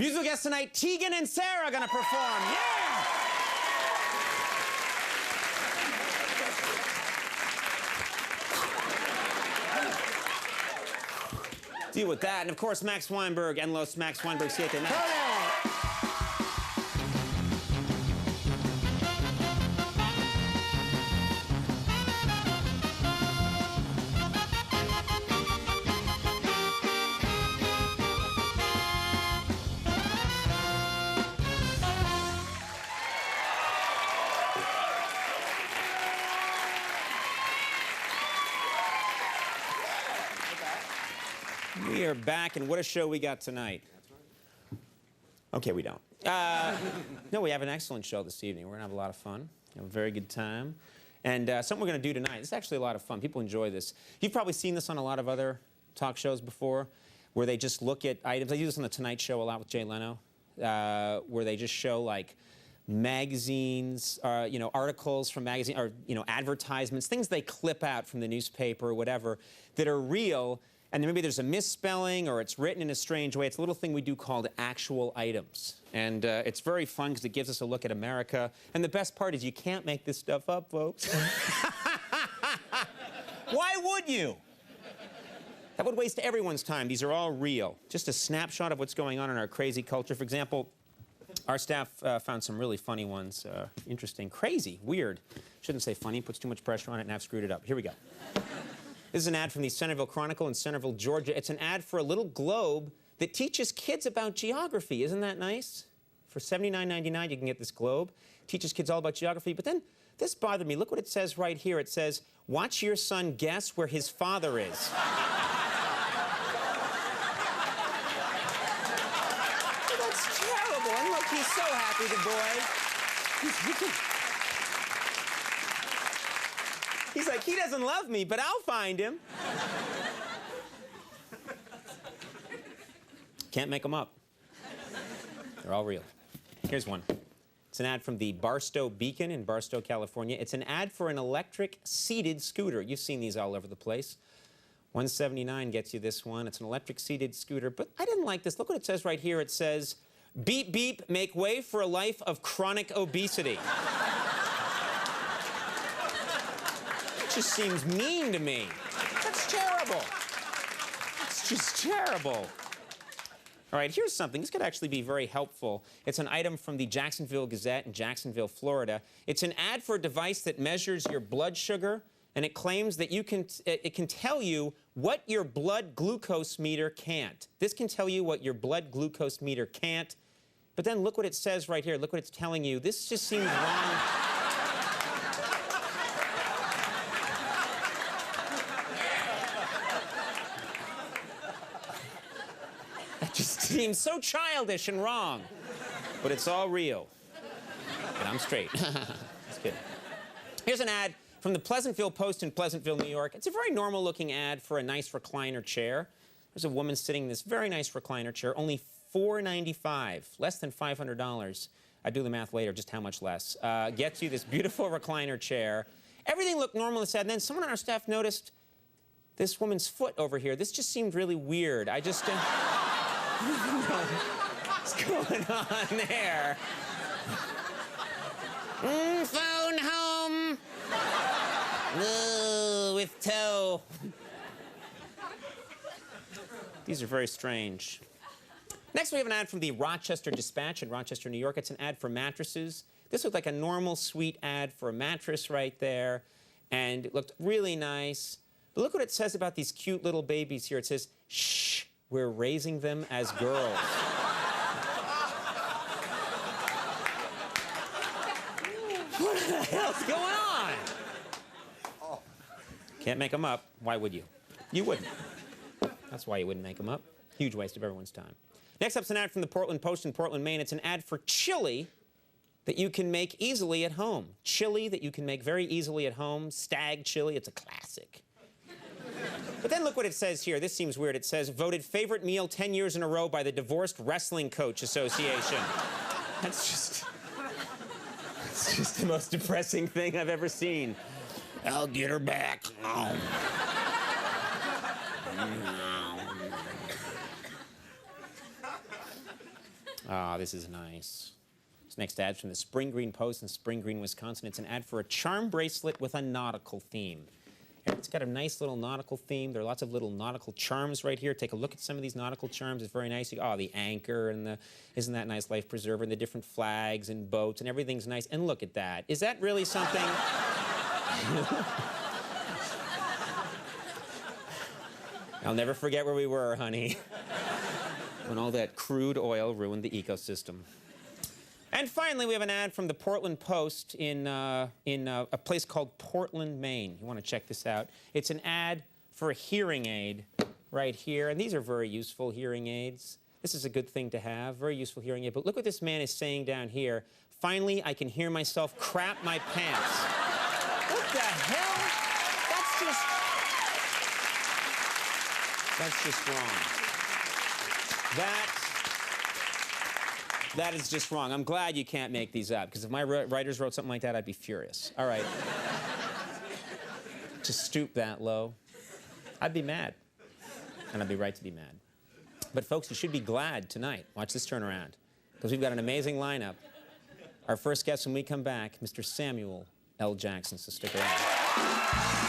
Musical guests tonight, Tegan and Sarah are gonna perform. Yeah! Deal with that. And of course, Max Weinberg and Los Max Weinberg Siete. Conan! We are back, and what a show we got tonight. Okay, we don't. No, we have an excellent show this evening. We're going to have a lot of fun, have a very good time. And something we're going to do tonight, it's actually a lot of fun. People enjoy this. You've probably seen this on a lot of other talk shows before, where they just look at items. I do this on The Tonight Show a lot with Jay Leno, where they just show, like, magazines, you know, articles from magazines, or, you know, advertisements, things they clip out from the newspaper or whatever that are real. And then maybe there's a misspelling or it's written in a strange way. It's a little thing we do called actual items. And it's very fun because it gives us a look at America. And the best part is you can't make this stuff up, folks. Why would you? That would waste everyone's time. These are all real. Just a snapshot of what's going on in our crazy culture. For example, our staff found some really funny ones. Interesting. Crazy. Weird. Shouldn't say funny. Puts too much pressure on it, and I've screwed it up. Here we go. This is an ad from the Centerville Chronicle in Centerville, Georgia. It's an ad for a little globe that teaches kids about geography. Isn't that nice? For $79.99, you can get this globe. Teaches kids all about geography. But then this bothered me. Look what it says right here. It says, watch your son guess where his father is. Oh, that's terrible. And look, he's so happy, the boy. He's like, he doesn't love me, but I'll find him. Can't make them up. They're all real. Here's one. It's an ad from the Barstow Beacon in Barstow, California. It's an ad for an electric seated scooter. You've seen these all over the place. $179 gets you this one. It's an electric seated scooter, but I didn't like this. Look what it says right here. It says, beep, beep, make way for a life of chronic obesity. Just seems mean to me. That's terrible. It's just terrible. All right, here's something. This could actually be very helpful. It's an item from the Jacksonville Gazette in Jacksonville, Florida. It's an ad for a device that measures your blood sugar, and it claims that it can tell you what your blood glucose meter can't. This can tell you what your blood glucose meter can't. But then look what it says right here. Look what it's telling you. This just seems wrong. It just seems so childish and wrong. But it's all real. And I'm straight. Just kidding. Here's an ad from the Pleasantville Post in Pleasantville, New York. It's a very normal-looking ad for a nice recliner chair. There's a woman sitting in this very nice recliner chair, only $495, less than $500. I do the math later, just how much less. Gets you this beautiful recliner chair. Everything looked normal in this ad, and then someone on our staff noticed this woman's foot over here. This just seemed really weird. I just... What's going on there? Phone home. Ooh, with toe. These are very strange. Next, we have an ad from the Rochester Dispatch in Rochester, New York. It's an ad for mattresses. This looked like a normal, sweet ad for a mattress right there, and it looked really nice. But look what it says about these cute little babies here. It says, shh, we're raising them as girls. What the hell's going on? Can't make them up. Why would you? You wouldn't. That's why you wouldn't make them up. Huge waste of everyone's time. Next up's an ad from the Portland Post in Portland, Maine. It's an ad for chili that you can make easily at home. Chili that you can make very easily at home. Stag chili. It's a classic. But then look what it says here. This seems weird. It says, voted favorite meal 10 years in a row by the Divorced Wrestling Coach Association. It's just the most depressing thing I've ever seen. I'll get her back. Oh. Ah, this is nice. This next ad's from the Spring Green Post in Spring Green, Wisconsin. It's an ad for a charm bracelet with a nautical theme. And it's got a nice little nautical theme. There are lots of little nautical charms right here. Take a look at some of these nautical charms. It's very nice. Oh, the anchor and the, isn't that nice, life preserver, and the different flags and boats, and everything's nice. And look at that. Is that really something? I'll never forget where we were, honey, when all that crude oil ruined the ecosystem. And finally, we have an ad from the Portland Post in a place called Portland, Maine. You want to check this out. It's an ad for a hearing aid right here. And these are very useful hearing aids. This is a good thing to have, very useful hearing aid. But look what this man is saying down here. Finally, I can hear myself crap my pants. What the hell? That's just wrong. That is just wrong. I'm glad you can't make these up, because if my writers wrote something like that, I'd be furious. All right. Just stoop that low. I'd be mad. And I'd be right to be mad. But folks, you should be glad tonight. Watch this turn around, because we've got an amazing lineup. Our first guest when we come back, Mr. Samuel L. Jackson, so stick around.